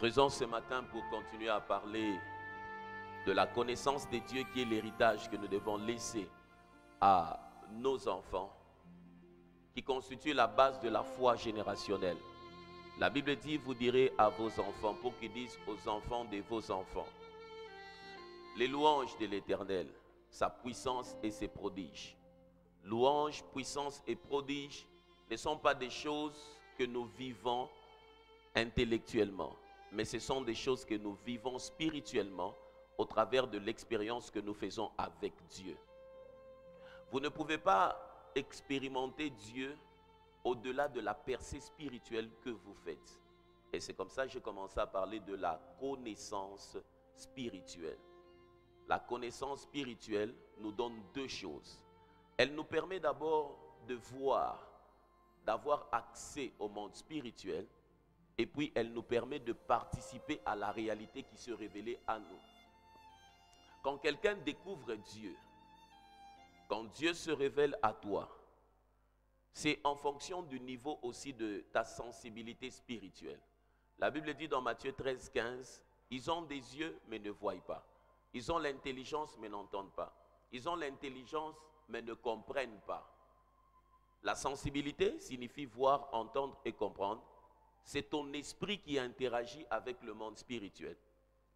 Creusons ce matin pour continuer à parler de la connaissance de Dieu qui est l'héritage que nous devons laisser à nos enfants, qui constitue la base de la foi générationnelle. La Bible dit, vous direz à vos enfants, pour qu'ils disent aux enfants de vos enfants, les louanges de l'Éternel, sa puissance et ses prodiges. Louanges, puissance et prodiges ne sont pas des choses que nous vivons intellectuellement, mais ce sont des choses que nous vivons spirituellement au travers de l'expérience que nous faisons avec Dieu. Vous ne pouvez pas expérimenter Dieu au-delà de la percée spirituelle que vous faites. Et c'est comme ça que j'ai commencé à parler de la connaissance spirituelle. La connaissance spirituelle nous donne deux choses. Elle nous permet d'abord de voir, d'avoir accès au monde spirituel, et puis elle nous permet de participer à la réalité qui se révélait à nous. Quand quelqu'un découvre Dieu, quand Dieu se révèle à toi, c'est en fonction du niveau aussi de ta sensibilité spirituelle. La Bible dit dans Matthieu 13, 15, ils ont des yeux mais ne voient pas. Ils ont l'intelligence mais n'entendent pas. Ils ont l'intelligence mais ne comprennent pas. La sensibilité signifie voir, entendre et comprendre. C'est ton esprit qui interagit avec le monde spirituel.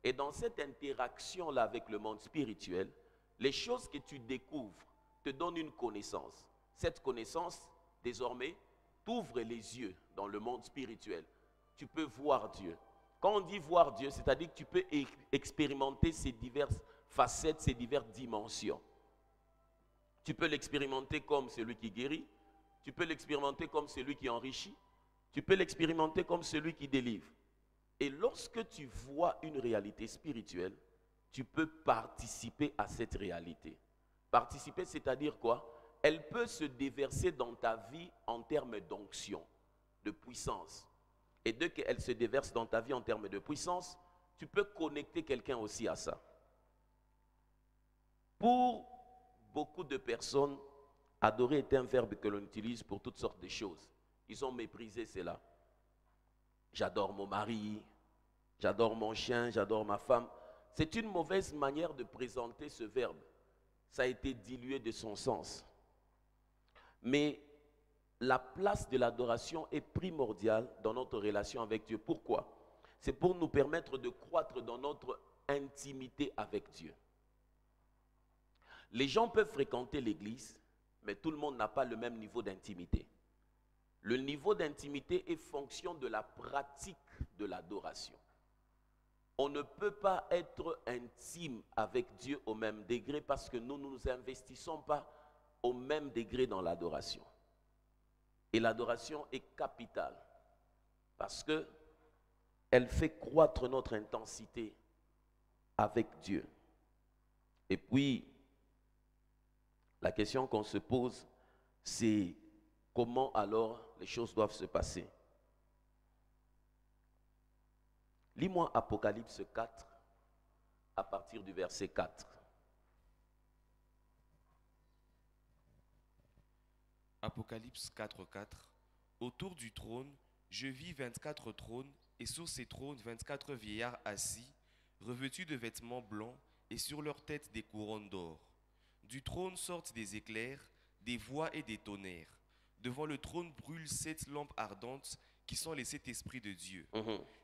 Et dans cette interaction-là avec le monde spirituel, les choses que tu découvres te donnent une connaissance. Cette connaissance, désormais, t'ouvre les yeux dans le monde spirituel. Tu peux voir Dieu. Quand on dit voir Dieu, c'est-à-dire que tu peux expérimenter ces diverses facettes, ces diverses dimensions. Tu peux l'expérimenter comme celui qui guérit. Tu peux l'expérimenter comme celui qui enrichit. Tu peux l'expérimenter comme celui qui délivre. Et lorsque tu vois une réalité spirituelle, tu peux participer à cette réalité. Participer, c'est-à-dire quoi? Elle peut se déverser dans ta vie en termes d'onction, de puissance. Et dès qu'elle se déverse dans ta vie en termes de puissance, tu peux connecter quelqu'un aussi à ça. Pour beaucoup de personnes, adorer est un verbe que l'on utilise pour toutes sortes de choses. Ils ont méprisé cela. J'adore mon mari, j'adore mon chien, j'adore ma femme. C'est une mauvaise manière de présenter ce verbe. Ça a été dilué de son sens. Mais la place de l'adoration est primordiale dans notre relation avec Dieu. Pourquoi? C'est pour nous permettre de croître dans notre intimité avec Dieu. Les gens peuvent fréquenter l'église, mais tout le monde n'a pas le même niveau d'intimité. Le niveau d'intimité est fonction de la pratique de l'adoration. On ne peut pas être intime avec Dieu au même degré parce que nous ne nous investissons pas au même degré dans l'adoration. Et l'adoration est capitale parce qu'elle fait croître notre intensité avec Dieu. Et puis, la question qu'on se pose, c'est comment alors les choses doivent se passer. Lis-moi Apocalypse 4 à partir du verset 4. Apocalypse 4:4. Autour du trône, je vis 24 trônes, et sur ces trônes 24 vieillards assis, revêtus de vêtements blancs, et sur leurs têtes des couronnes d'or. Du trône sortent des éclairs, des voix et des tonnerres. Devant le trône brûlent 7 lampes ardentes, qui sont les 7 esprits de Dieu.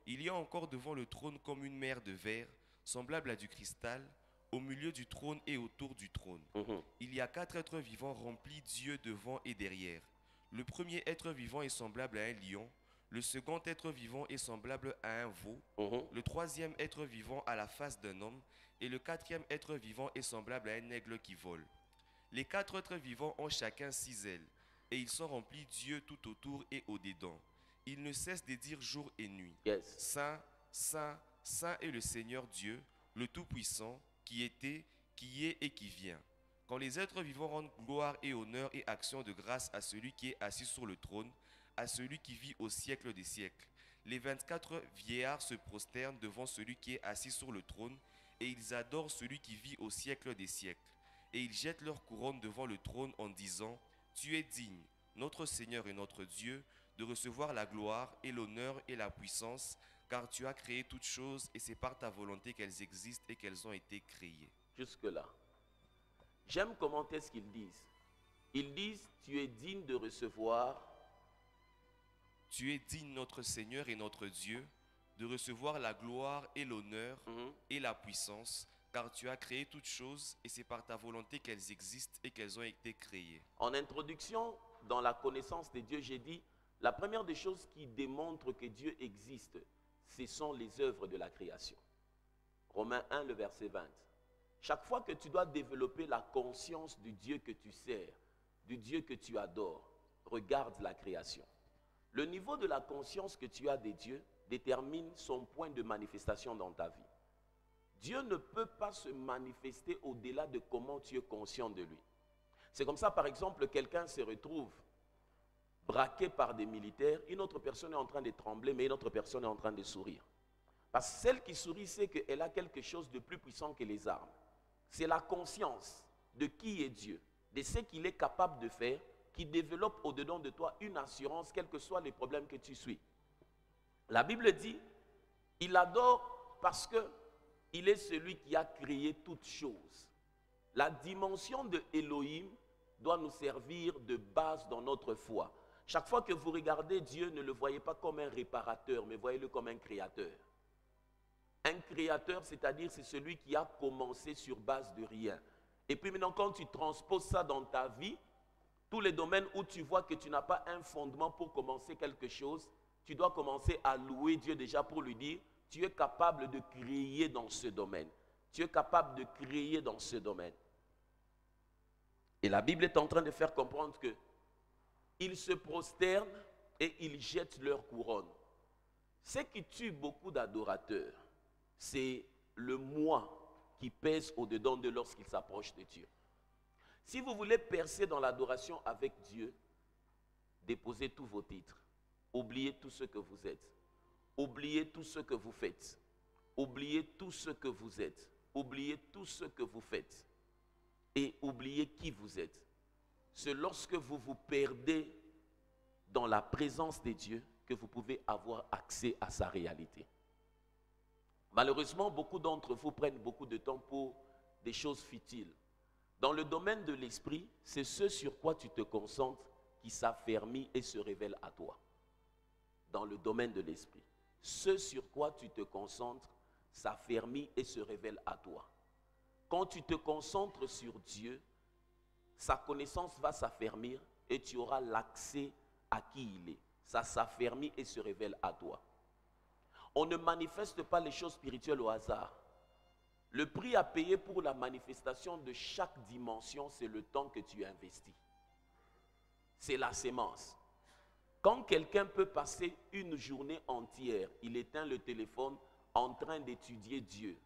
Il y a encore devant le trône comme une mer de verre, semblable à du cristal, au milieu du trône et autour du trône. Il y a 4 êtres vivants remplis d'yeux devant et derrière. Le premier être vivant est semblable à un lion, le second être vivant est semblable à un veau, le troisième être vivant a la face d'un homme, et le quatrième être vivant est semblable à un aigle qui vole. Les 4 êtres vivants ont chacun 6 ailes, et ils sont remplis d'yeux tout autour et au-dedans. Ils ne cessent de dire jour et nuit, Saint, Saint, Saint est le Seigneur Dieu, le Tout-Puissant, qui était, qui est et qui vient. Quand les êtres vivants rendent gloire et honneur et action de grâce à celui qui est assis sur le trône, à celui qui vit au siècle des siècles, les 24 vieillards se prosternent devant celui qui est assis sur le trône, et ils adorent celui qui vit au siècle des siècles. Et ils jettent leur couronne devant le trône en disant, Tu es digne, notre Seigneur et notre Dieu, de recevoir la gloire et l'honneur et la puissance, car tu as créé toutes choses et c'est par ta volonté qu'elles existent et qu'elles ont été créées. Jusque-là. J'aime comment est-ce qu'ils disent. Ils disent, tu es digne de recevoir. Tu es digne, notre Seigneur et notre Dieu, de recevoir la gloire et l'honneur et la puissance, car tu as créé toutes choses et c'est par ta volonté qu'elles existent et qu'elles ont été créées. En introduction, dans la connaissance de Dieu, j'ai dit, la première des choses qui démontre que Dieu existe, ce sont les œuvres de la création. Romains 1, le verset 20. Chaque fois que tu dois développer la conscience du Dieu que tu sers, du Dieu que tu adores, regarde la création. Le niveau de la conscience que tu as des dieux détermine son point de manifestation dans ta vie. Dieu ne peut pas se manifester au-delà de comment tu es conscient de lui. C'est comme ça, par exemple, quelqu'un se retrouve braqué par des militaires, une autre personne est en train de trembler, mais une autre personne est en train de sourire. Parce que celle qui sourit sait qu'elle a quelque chose de plus puissant que les armes. C'est la conscience de qui est Dieu, de ce qu'il est capable de faire, qui développe au-dedans de toi une assurance, quels que soient les problèmes que tu suis. La Bible dit, il adore parce qu'il est celui qui a créé toutes choses. La dimension de Elohim doit nous servir de base dans notre foi. Chaque fois que vous regardez Dieu, ne le voyez pas comme un réparateur, mais voyez-le comme un créateur. Un créateur, c'est-à-dire c'est celui qui a commencé sur base de rien. Et puis maintenant, quand tu transposes ça dans ta vie, tous les domaines où tu vois que tu n'as pas un fondement pour commencer quelque chose, tu dois commencer à louer Dieu déjà pour lui dire, tu es capable de créer dans ce domaine. Tu es capable de créer dans ce domaine. Et la Bible est en train de faire comprendre que ils se prosternent et ils jettent leur couronne. Ce qui tue beaucoup d'adorateurs, c'est le moi qui pèse au-dedans de lorsqu'ils s'approchent de Dieu. Si vous voulez percer dans l'adoration avec Dieu, déposez tous vos titres. Oubliez tout ce que vous êtes. Oubliez tout ce que vous faites. Oubliez tout ce que vous êtes. Oubliez tout ce que vous faites. Et oubliez qui vous êtes. C'est lorsque vous vous perdez dans la présence de Dieu que vous pouvez avoir accès à sa réalité. Malheureusement, beaucoup d'entre vous prennent beaucoup de temps pour des choses futiles. Dans le domaine de l'esprit, c'est ce sur quoi tu te concentres qui s'affermit et se révèle à toi. Dans le domaine de l'esprit, ce sur quoi tu te concentres s'affermit et se révèle à toi. Quand tu te concentres sur Dieu, sa connaissance va s'affermir et tu auras l'accès à qui il est. Ça s'affermit et se révèle à toi. On ne manifeste pas les choses spirituelles au hasard. Le prix à payer pour la manifestation de chaque dimension, c'est le temps que tu investis. C'est la sémence. Quand quelqu'un peut passer une journée entière, il éteint le téléphone en train d'étudier Dieu.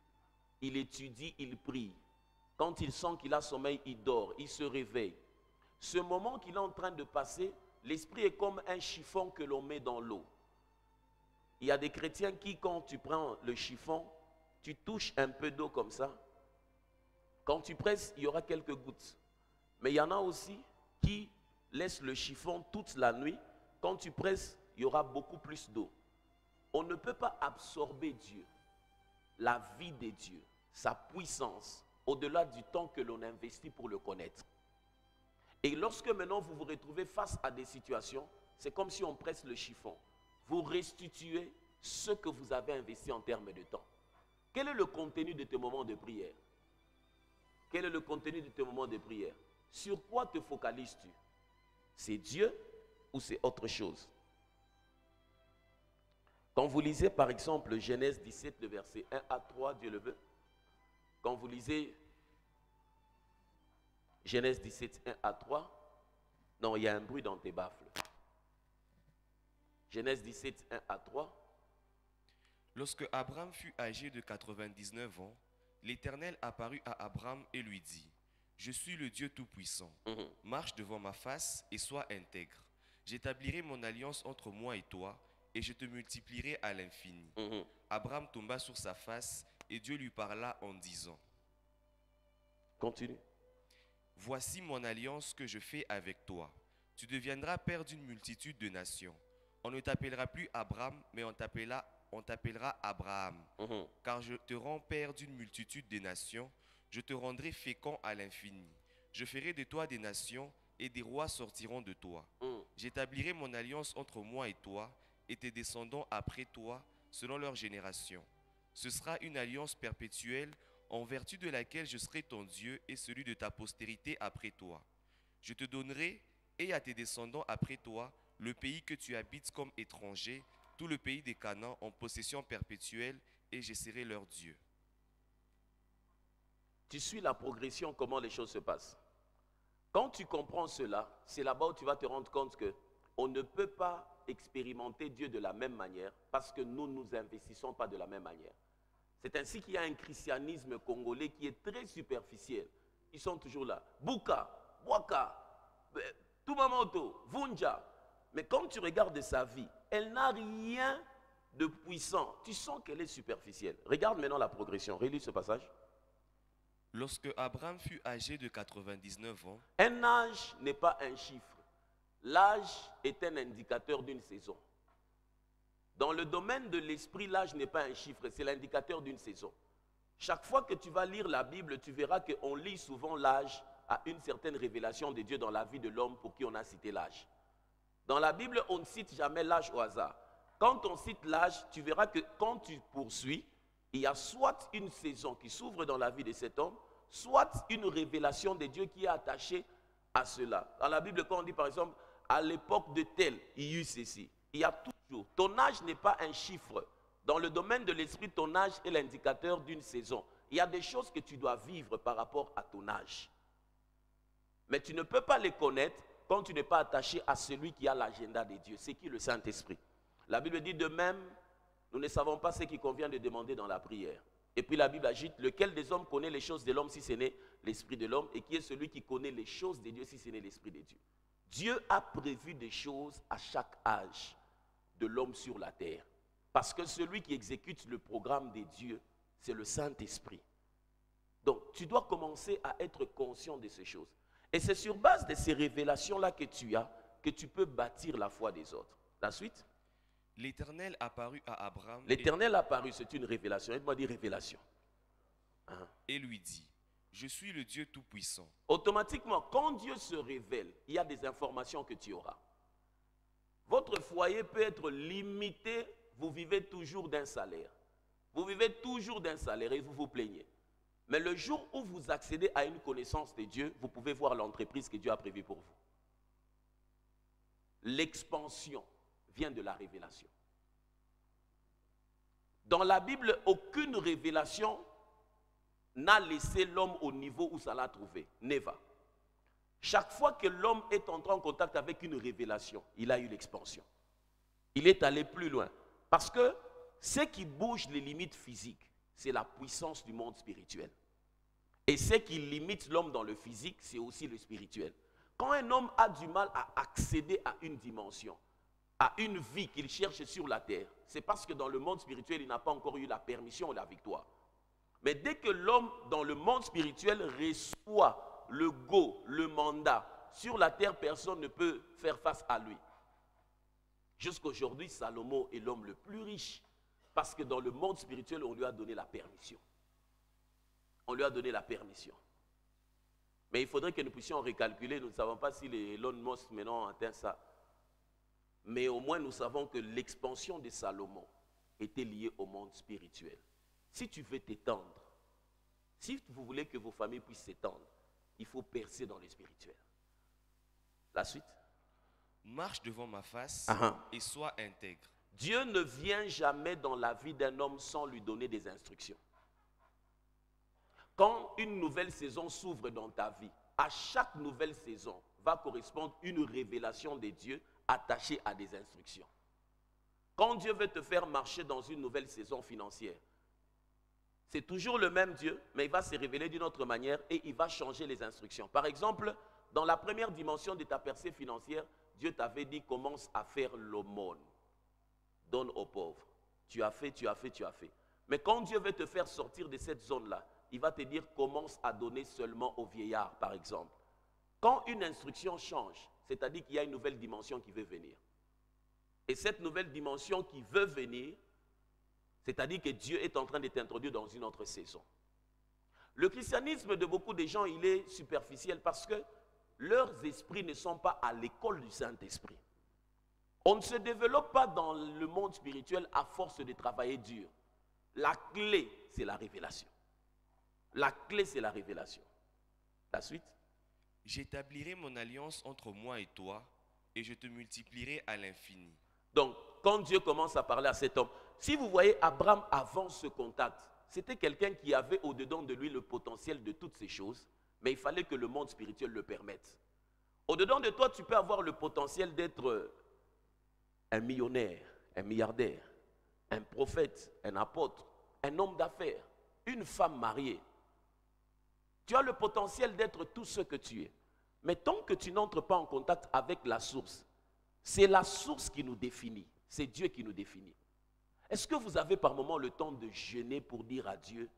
Il étudie, il prie. Quand il sent qu'il a sommeil, il dort, il se réveille. Ce moment qu'il est en train de passer, l'esprit est comme un chiffon que l'on met dans l'eau. Il y a des chrétiens qui, quand tu prends le chiffon, tu touches un peu d'eau comme ça. Quand tu presses, il y aura quelques gouttes. Mais il y en a aussi qui laissent le chiffon toute la nuit. Quand tu presses, il y aura beaucoup plus d'eau. On ne peut pas absorber Dieu, la vie de Dieu, sa puissance, au-delà du temps que l'on investit pour le connaître. Et lorsque maintenant vous vous retrouvez face à des situations, c'est comme si on presse le chiffon. Vous restituez ce que vous avez investi en termes de temps. Quel est le contenu de tes moments de prière? Quel est le contenu de tes moments de prière? Sur quoi te focalises-tu? C'est Dieu ou c'est autre chose? Quand vous lisez par exemple Genèse 17, le verset 1 à 3, Dieu le veut. Quand vous lisez Genèse 17, 1 à 3, non, il y a un bruit dans tes baffles. Genèse 17, 1 à 3. Lorsque Abraham fut âgé de 99 ans, l'Éternel apparut à Abraham et lui dit, « Je suis le Dieu Tout-Puissant. Marche devant ma face et sois intègre. J'établirai mon alliance entre moi et toi, et je te multiplierai à l'infini. Abraham tomba sur sa face, et Dieu lui parla en disant, « Continue. Voici mon alliance que je fais avec toi. Tu deviendras père d'une multitude de nations. On ne t'appellera plus Abraham, mais on t'appellera Abraham. Mhm. Car je te rends père d'une multitude de nations, je te rendrai fécond à l'infini. Je ferai de toi des nations, et des rois sortiront de toi. Mhm. J'établirai mon alliance entre moi et toi, et tes descendants après toi, selon leur génération. Ce sera une alliance perpétuelle, en vertu de laquelle je serai ton Dieu et celui de ta postérité après toi. Je te donnerai, et à tes descendants après toi, le pays que tu habites comme étranger, tout le pays des Canaan en possession perpétuelle, et je serai leur Dieu. Tu suis la progression, comment les choses se passent. Quand tu comprends cela, c'est là-bas où tu vas te rendre compte que on ne peut pas expérimenter Dieu de la même manière parce que nous ne nous investissons pas de la même manière. C'est ainsi qu'il y a un christianisme congolais qui est très superficiel. Ils sont toujours là. Buka, Waka, Tumamoto, Vunja. Mais quand tu regardes sa vie, elle n'a rien de puissant. Tu sens qu'elle est superficielle. Regarde maintenant la progression. Relis ce passage. Lorsque Abraham fut âgé de 99 ans, Un âge n'est pas un chiffre. L'âge est un indicateur d'une saison. Dans le domaine de l'esprit, l'âge n'est pas un chiffre, c'est l'indicateur d'une saison. Chaque fois que tu vas lire la Bible, tu verras qu'on lit souvent l'âge à une certaine révélation de Dieu dans la vie de l'homme pour qui on a cité l'âge. Dans la Bible, on ne cite jamais l'âge au hasard. Quand on cite l'âge, tu verras que quand tu poursuis, il y a soit une saison qui s'ouvre dans la vie de cet homme, soit une révélation de Dieu qui est attachée à cela. Dans la Bible, quand on dit par exemple, à l'époque de tel, il y eut ceci. Il y a toujours. Ton âge n'est pas un chiffre. Dans le domaine de l'esprit, ton âge est l'indicateur d'une saison. Il y a des choses que tu dois vivre par rapport à ton âge. Mais tu ne peux pas les connaître quand tu n'es pas attaché à celui qui a l'agenda de Dieu. C'est qui? Le Saint-Esprit. La Bible dit de même, nous ne savons pas ce qui convient de demander dans la prière. Et puis la Bible ajoute, lequel des hommes connaît les choses de l'homme si ce n'est l'esprit de l'homme, et qui est celui qui connaît les choses de Dieu si ce n'est l'esprit de Dieu. Dieu a prévu des choses à chaque âge de l'homme sur la terre. Parce que celui qui exécute le programme de Dieu, c'est le Saint-Esprit. Donc tu dois commencer à être conscient de ces choses. Et c'est sur base de ces révélations-là que tu as, que tu peux bâtir la foi des autres. La suite? l'Éternel apparut à Abraham L'Éternel apparu, c'est une révélation. Aide-moi à dire révélation. et lui dit, je suis le Dieu Tout-Puissant. Automatiquement, quand Dieu se révèle, il y a des informations que tu auras. Votre foyer peut être limité, vous vivez toujours d'un salaire. Vous vivez toujours d'un salaire et vous vous plaignez. Mais le jour où vous accédez à une connaissance de Dieu, vous pouvez voir l'entreprise que Dieu a prévue pour vous. L'expansion vient de la révélation. Dans la Bible, aucune révélation n'a laissé l'homme au niveau où ça l'a trouvé. Never. Chaque fois que l'homme est entré en contact avec une révélation, il a eu l'expansion. Il est allé plus loin. Parce que ce qui bouge les limites physiques, c'est la puissance du monde spirituel. Et ce qui limite l'homme dans le physique, c'est aussi le spirituel. Quand un homme a du mal à accéder à une dimension, à une vie qu'il cherche sur la terre, c'est parce que dans le monde spirituel, il n'a pas encore eu la permission ou la victoire. Mais dès que l'homme, dans le monde spirituel, reçoit le go, le mandat, sur la terre, personne ne peut faire face à lui. Jusqu'aujourd'hui, Salomon est l'homme le plus riche, parce que dans le monde spirituel, on lui a donné la permission. On lui a donné la permission. Mais il faudrait que nous puissions recalculer. Nous ne savons pas si Elon Musk maintenant atteint ça. Mais au moins, nous savons que l'expansion de Salomon était liée au monde spirituel. Si tu veux t'étendre, si vous voulez que vos familles puissent s'étendre, il faut percer dans le spirituel. La suite. Marche devant ma face et sois intègre. Dieu ne vient jamais dans la vie d'un homme sans lui donner des instructions. Quand une nouvelle saison s'ouvre dans ta vie, à chaque nouvelle saison va correspondre une révélation de Dieu attachée à des instructions. Quand Dieu veut te faire marcher dans une nouvelle saison financière, c'est toujours le même Dieu, mais il va se révéler d'une autre manière et il va changer les instructions. Par exemple, dans la première dimension de ta percée financière, Dieu t'avait dit commence à faire l'aumône. Donne aux pauvres. Tu as fait, tu as fait, tu as fait. Mais quand Dieu veut te faire sortir de cette zone-là, il va te dire commence à donner seulement aux vieillards, par exemple. Quand une instruction change, c'est-à-dire qu'il y a une nouvelle dimension qui veut venir. Et cette nouvelle dimension qui veut venir, c'est-à-dire que Dieu est en train de t'introduire dans une autre saison. Le christianisme de beaucoup de gens, il est superficiel parce que leurs esprits ne sont pas à l'école du Saint-Esprit. On ne se développe pas dans le monde spirituel à force de travailler dur. La clé, c'est la révélation. La clé, c'est la révélation. La suite. J'établirai mon alliance entre moi et toi, et je te multiplierai à l'infini. Donc, quand Dieu commence à parler à cet homme, si vous voyez Abraham avant ce contact, c'était quelqu'un qui avait au-dedans de lui le potentiel de toutes ces choses, mais il fallait que le monde spirituel le permette. Au-dedans de toi, tu peux avoir le potentiel d'être un millionnaire, un milliardaire, un prophète, un apôtre, un homme d'affaires, une femme mariée. Tu as le potentiel d'être tout ce que tu es. Mais tant que tu n'entres pas en contact avec la source, c'est la source qui nous définit. C'est Dieu qui nous définit. Est-ce que vous avez par moment le temps de jeûner pour dire à Dieu,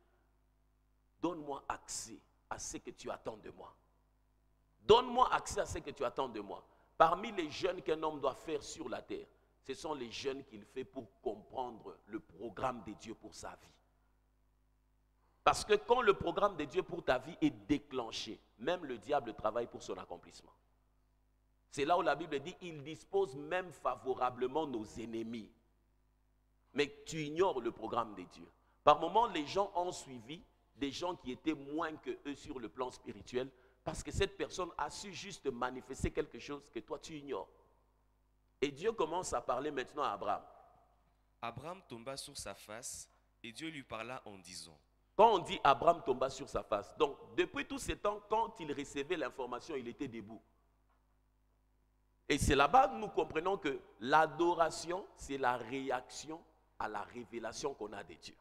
donne-moi accès à ce que tu attends de moi. Donne-moi accès à ce que tu attends de moi. Parmi les jeûnes qu'un homme doit faire sur la terre, ce sont les jeûnes qu'il fait pour comprendre le programme de Dieu pour sa vie. Parce que quand le programme de Dieu pour ta vie est déclenché, même le diable travaille pour son accomplissement. C'est là où la Bible dit, il dispose même favorablement nos ennemis. Mais tu ignores le programme de Dieu. Par moments, les gens ont suivi des gens qui étaient moins que eux sur le plan spirituel, parce que cette personne a su juste manifester quelque chose que toi tu ignores. Et Dieu commence à parler maintenant à Abraham. Abraham tomba sur sa face, et Dieu lui parla en disant. Quand on dit Abraham tomba sur sa face, donc depuis tous ces temps, quand il recevait l'information, il était debout. Et c'est là-bas que nous comprenons que l'adoration, c'est la réaction à la révélation qu'on a de Dieu.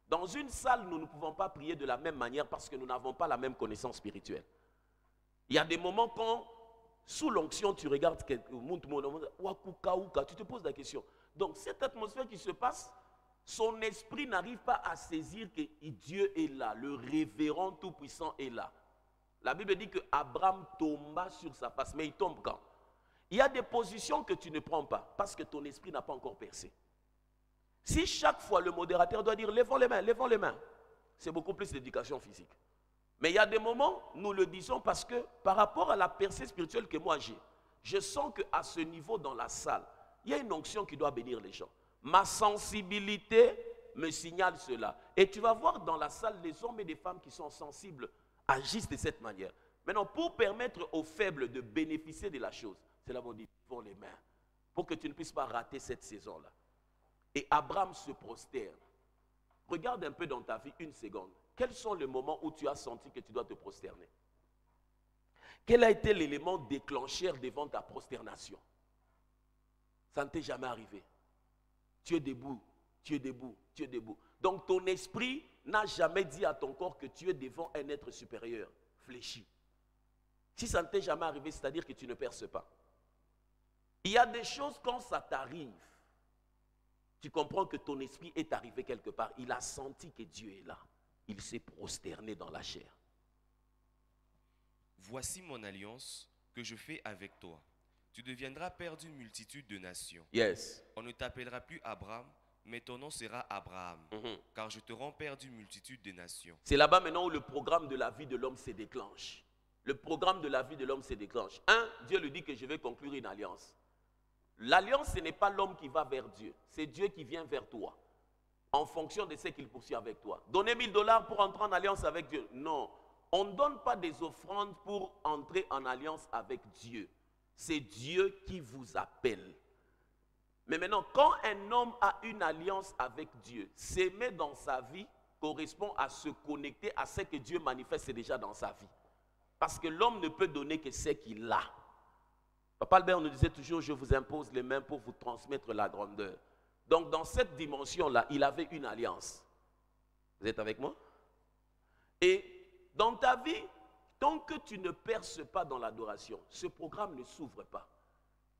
Dans une salle, nous ne pouvons pas prier de la même manière parce que nous n'avons pas la même connaissance spirituelle. Il y a des moments quand, sous l'onction, tu regardes quelqu'un, tu te poses la question. Donc cette atmosphère qui se passe, son esprit n'arrive pas à saisir que Dieu est là, le révérend tout-puissant est là. La Bible dit que Abraham tomba sur sa face, mais il tombe quand? Il y a des positions que tu ne prends pas parce que ton esprit n'a pas encore percé. Si chaque fois le modérateur doit dire levons les mains, c'est beaucoup plus d'éducation physique. Mais il y a des moments, nous le disons parce que par rapport à la percée spirituelle que moi j'ai, je sens qu'à ce niveau dans la salle, il y a une onction qui doit bénir les gens. Ma sensibilité me signale cela. Et tu vas voir dans la salle, les hommes et les femmes qui sont sensibles agissent de cette manière. Maintenant, pour permettre aux faibles de bénéficier de la chose, c'est là qu'on dit levons les mains pour que tu ne puisses pas rater cette saison-là. Et Abraham se prosterne. Regarde un peu dans ta vie une seconde. Quels sont les moments où tu as senti que tu dois te prosterner? Quel a été l'élément déclencheur devant ta prosternation? Ça ne t'est jamais arrivé. Tu es debout, tu es debout, tu es debout. Donc ton esprit n'a jamais dit à ton corps que tu es devant un être supérieur, fléchi. Si ça ne t'est jamais arrivé, c'est-à-dire que tu ne perces pas. Il y a des choses quand ça t'arrive, tu comprends que ton esprit est arrivé quelque part. Il a senti que Dieu est là. Il s'est prosterné dans la chair. Voici mon alliance que je fais avec toi. Tu deviendras père d'une multitude de nations. Yes. On ne t'appellera plus Abraham, mais ton nom sera Abraham, car je te rends père d'une multitude de nations. C'est là-bas maintenant où le programme de la vie de l'homme se déclenche. Le programme de la vie de l'homme se déclenche. Dieu lui dit que je vais conclure une alliance. L'alliance, ce n'est pas l'homme qui va vers Dieu, c'est Dieu qui vient vers toi, en fonction de ce qu'il poursuit avec toi. Donner $1000 pour entrer en alliance avec Dieu. Non, on ne donne pas des offrandes pour entrer en alliance avec Dieu. C'est Dieu qui vous appelle. Mais maintenant, quand un homme a une alliance avec Dieu, s'aimer dans sa vie correspond à se connecter à ce que Dieu manifeste déjà dans sa vie. Parce que l'homme ne peut donner que ce qu'il a. Papa Albert nous disait toujours, je vous impose les mains pour vous transmettre la grandeur. Donc dans cette dimension-là, il avait une alliance. Vous êtes avec moi? Et dans ta vie, tant que tu ne perces pas dans l'adoration, ce programme ne s'ouvre pas.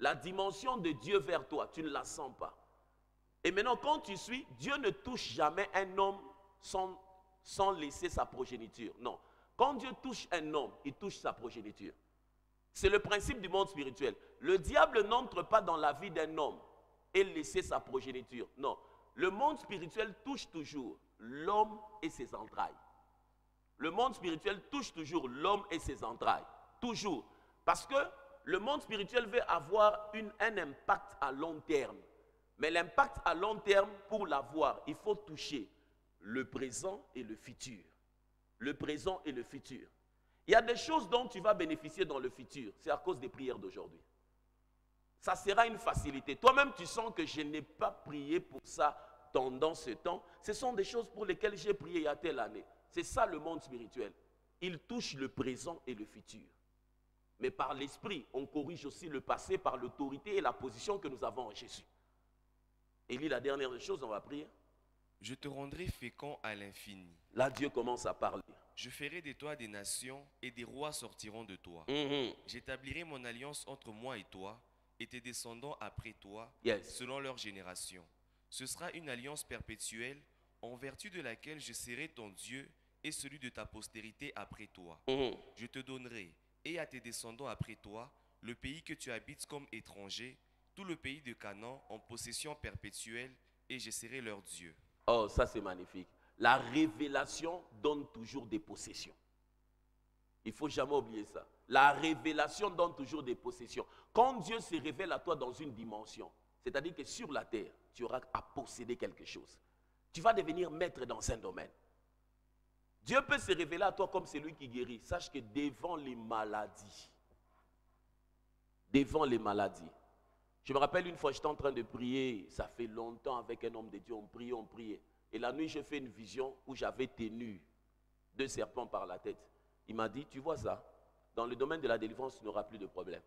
La dimension de Dieu vers toi, tu ne la sens pas. Et maintenant, quand tu suis, Dieu ne touche jamais un homme sans laisser sa progéniture. Non. Quand Dieu touche un homme, il touche sa progéniture. C'est le principe du monde spirituel. Le diable n'entre pas dans la vie d'un homme et laisser sa progéniture. Non. Le monde spirituel touche toujours l'homme et ses entrailles. Le monde spirituel touche toujours l'homme et ses entrailles. Toujours. Parce que le monde spirituel veut avoir un impact à long terme. Mais l'impact à long terme, pour l'avoir, il faut toucher le présent et le futur. Le présent et le futur. Il y a des choses dont tu vas bénéficier dans le futur. C'est à cause des prières d'aujourd'hui. Ça sera une facilité. Toi-même, tu sens que je n'ai pas prié pour ça pendant ce temps. Ce sont des choses pour lesquelles j'ai prié il y a telle année. C'est ça le monde spirituel. Il touche le présent et le futur. Mais par l'esprit, on corrige aussi le passé par l'autorité et la position que nous avons en Jésus. Et lit la dernière des choses, on va prier. Je te rendrai fécond à l'infini. Là, Dieu commence à parler. Je ferai de toi des nations et des rois sortiront de toi. J'établirai mon alliance entre moi et toi et tes descendants après toi, selon leur génération. Ce sera une alliance perpétuelle en vertu de laquelle je serai ton Dieu et celui de ta postérité après toi. Je te donnerai et à tes descendants après toi le pays que tu habites comme étranger, tout le pays de Canaan en possession perpétuelle, et je serai leur Dieu. Oh, ça c'est magnifique. La révélation donne toujours des possessions. Il ne faut jamais oublier ça. La révélation donne toujours des possessions. Quand Dieu se révèle à toi dans une dimension, c'est-à-dire que sur la terre, tu auras à posséder quelque chose. Tu vas devenir maître dans un domaine. Dieu peut se révéler à toi comme celui qui guérit. Sache que devant les maladies, je me rappelle une fois, j'étais en train de prier, ça fait longtemps avec un homme de Dieu, on priait. Et la nuit, j'ai fait une vision où j'avais tenu 2 serpents par la tête. Il m'a dit, tu vois ça, dans le domaine de la délivrance, tu n'auras plus de problème.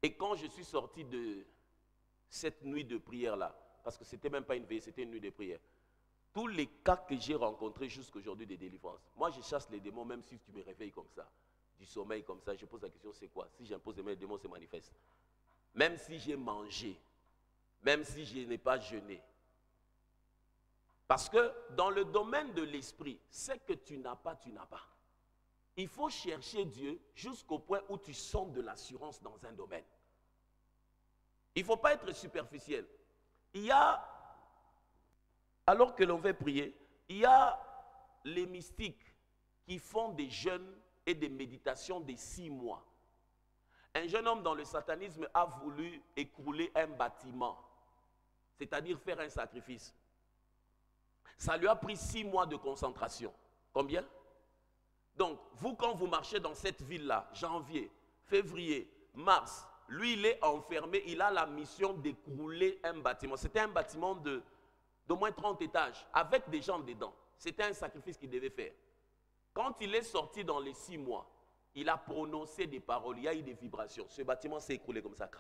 Et quand je suis sorti de cette nuit de prière-là, parce que ce n'était même pas une veille, c'était une nuit de prière, tous les cas que j'ai rencontrés jusqu'à aujourd'hui de délivrance, moi je chasse les démons, même si tu me réveilles comme ça, du sommeil comme ça, je pose la question, c'est quoi? Si j'impose les mains, les démons se manifestent. Même si j'ai mangé, même si je n'ai pas jeûné. Parce que dans le domaine de l'esprit, ce que tu n'as pas, tu n'as pas. Il faut chercher Dieu jusqu'au point où tu sens de l'assurance dans un domaine. Il ne faut pas être superficiel. Il y a, alors que l'on veut prier, il y a les mystiques qui font des jeûnes et des méditations de 6 mois. Un jeune homme dans le satanisme a voulu écrouler un bâtiment, c'est-à-dire faire un sacrifice. Ça lui a pris 6 mois de concentration. Combien? Donc, vous, quand vous marchez dans cette ville-là, janvier, février, mars, lui, il est enfermé, il a la mission d'écrouler un bâtiment. C'était un bâtiment d'au moins 30 étages, avec des gens dedans. C'était un sacrifice qu'il devait faire. Quand il est sorti dans les 6 mois, il a prononcé des paroles, il y a eu des vibrations. Ce bâtiment s'est écroulé comme ça.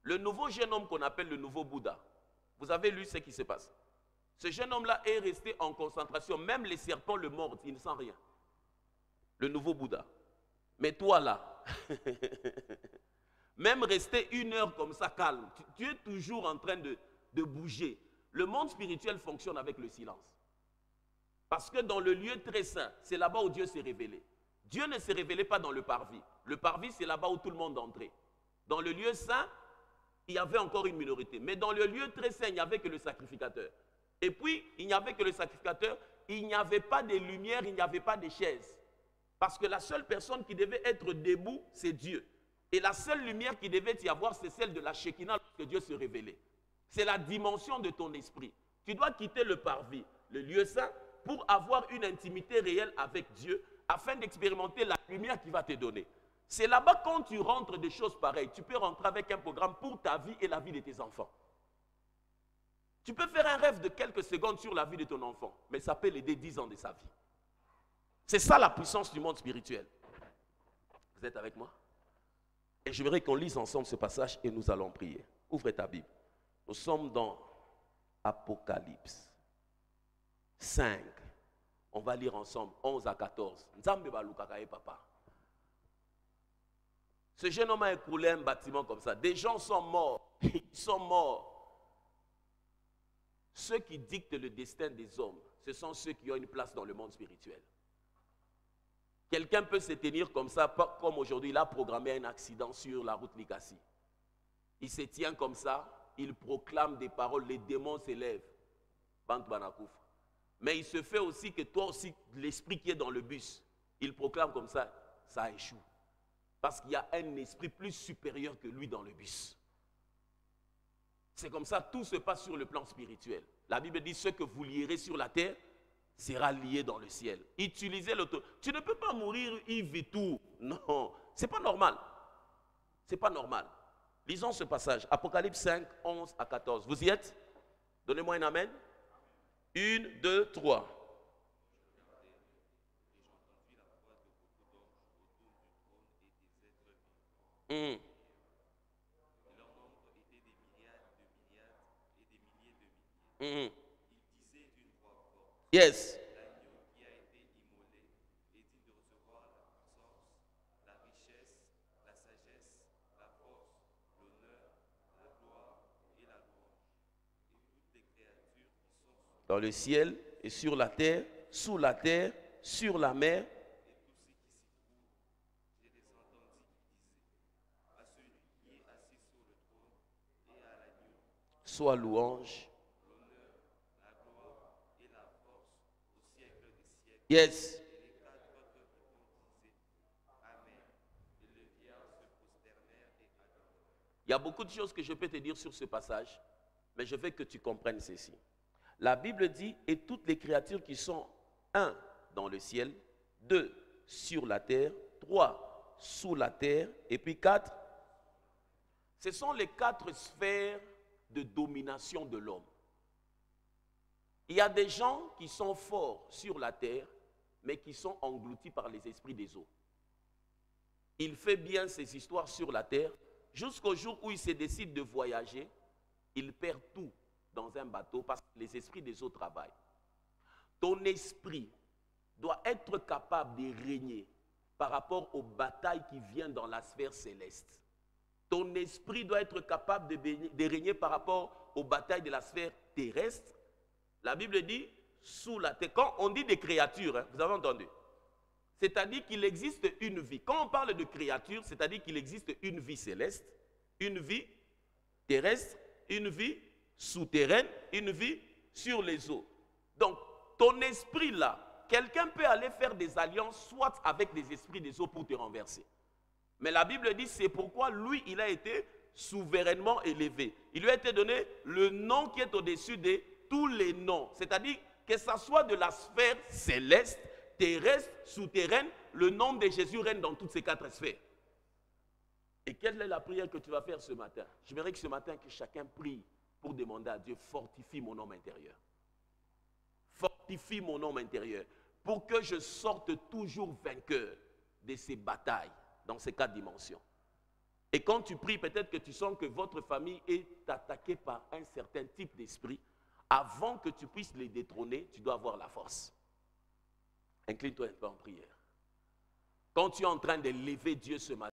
Le nouveau jeune homme qu'on appelle le nouveau Bouddha, vous avez lu ce qui se passe. Ce jeune homme-là est resté en concentration. Même les serpents le mordent, il ne sent rien. Le nouveau Bouddha. Mais toi là, même rester 1 heure comme ça calme, tu es toujours en train de bouger. Le monde spirituel fonctionne avec le silence. Parce que dans le lieu très saint, c'est là-bas où Dieu s'est révélé. Dieu ne s'est révélé pas dans le parvis. Le parvis, c'est là-bas où tout le monde entrait. Dans le lieu saint, il y avait encore une minorité. Mais dans le lieu très saint, il n'y avait que le sacrificateur. Et puis, il n'y avait que le sacrificateur. Il n'y avait pas de lumière, il n'y avait pas de chaises. Parce que la seule personne qui devait être debout, c'est Dieu. Et la seule lumière qui devait y avoir, c'est celle de la Shekinah lorsque Dieu se révélait. C'est la dimension de ton esprit. Tu dois quitter le parvis, le lieu saint, pour avoir une intimité réelle avec Dieu, afin d'expérimenter la lumière qu'il va te donner. C'est là-bas, quand tu rentres des choses pareilles, tu peux rentrer avec un programme pour ta vie et la vie de tes enfants. Tu peux faire un rêve de quelques secondes sur la vie de ton enfant, mais ça peut l'aider 10 ans de sa vie. C'est ça la puissance du monde spirituel. Vous êtes avec moi? Et je voudrais qu'on lise ensemble ce passage et nous allons prier. Ouvrez ta Bible. Nous sommes dans Apocalypse 5. On va lire ensemble 11 à 14. Nzambe balukakaye papa. Ce jeune homme a écroulé un bâtiment comme ça. Des gens sont morts. Ils sont morts. Ceux qui dictent le destin des hommes, ce sont ceux qui ont une place dans le monde spirituel. Quelqu'un peut se tenir comme ça, comme aujourd'hui, il a programmé un accident sur la route Likasi. Il se tient comme ça, il proclame des paroles, les démons s'élèvent. Mais il se fait aussi que toi aussi, l'esprit qui est dans le bus, il proclame comme ça échoue. Parce qu'il y a un esprit plus supérieur que lui dans le bus. C'est comme ça, tout se passe sur le plan spirituel. La Bible dit, ce que vous lierez sur la terre sera lié dans le ciel. Utilisez l'autorité. Tu ne peux pas mourir Yves et tout. Non, c'est pas normal. C'est pas normal. Lisons ce passage, Apocalypse 5, 11 à 14. Vous y êtes? Donnez-moi un amen. 1, 2, 3. Yes. Dans le ciel et sur la terre, sous la terre, sur la mer. Soit louange. Yes. Il y a beaucoup de choses que je peux te dire sur ce passage, mais je veux que tu comprennes ceci. La Bible dit, et toutes les créatures qui sont, 1, dans le ciel, 2, sur la terre, 3, sous la terre, et puis 4, ce sont les 4 sphères de domination de l'homme. Il y a des gens qui sont forts sur la terre, mais qui sont engloutis par les esprits des eaux. Il fait bien ses histoires sur la terre, jusqu'au jour où il se décide de voyager, il perd tout dans un bateau parce que les esprits des eaux travaillent. Ton esprit doit être capable de régner par rapport aux batailles qui viennent dans la sphère céleste. Ton esprit doit être capable de régner par rapport aux batailles de la sphère terrestre. La Bible dit, sous la terre. Quand on dit des créatures, hein, vous avez entendu? C'est-à-dire qu'il existe une vie. Quand on parle de créatures, c'est-à-dire qu'il existe une vie céleste, une vie terrestre, une vie souterraine, une vie sur les eaux. Donc, ton esprit là, quelqu'un peut aller faire des alliances, soit avec les esprits des eaux pour te renverser. Mais la Bible dit, c'est pourquoi lui, il a été souverainement élevé. Il lui a été donné le nom qui est au-dessus de tous les noms. C'est-à-dire que ça soit de la sphère céleste, terrestre, souterraine, le nom de Jésus règne dans toutes ces 4 sphères. Et quelle est la prière que tu vas faire ce matin? Je verrai que ce matin, que chacun prie pour demander à Dieu, fortifie mon homme intérieur. Fortifie mon homme intérieur pour que je sorte toujours vainqueur de ces batailles dans ces 4 dimensions. Et quand tu pries, peut-être que tu sens que votre famille est attaquée par un certain type d'esprit. Avant que tu puisses les détrôner, tu dois avoir la force. Incline-toi un peu en prière. Quand tu es en train de lever Dieu ce matin,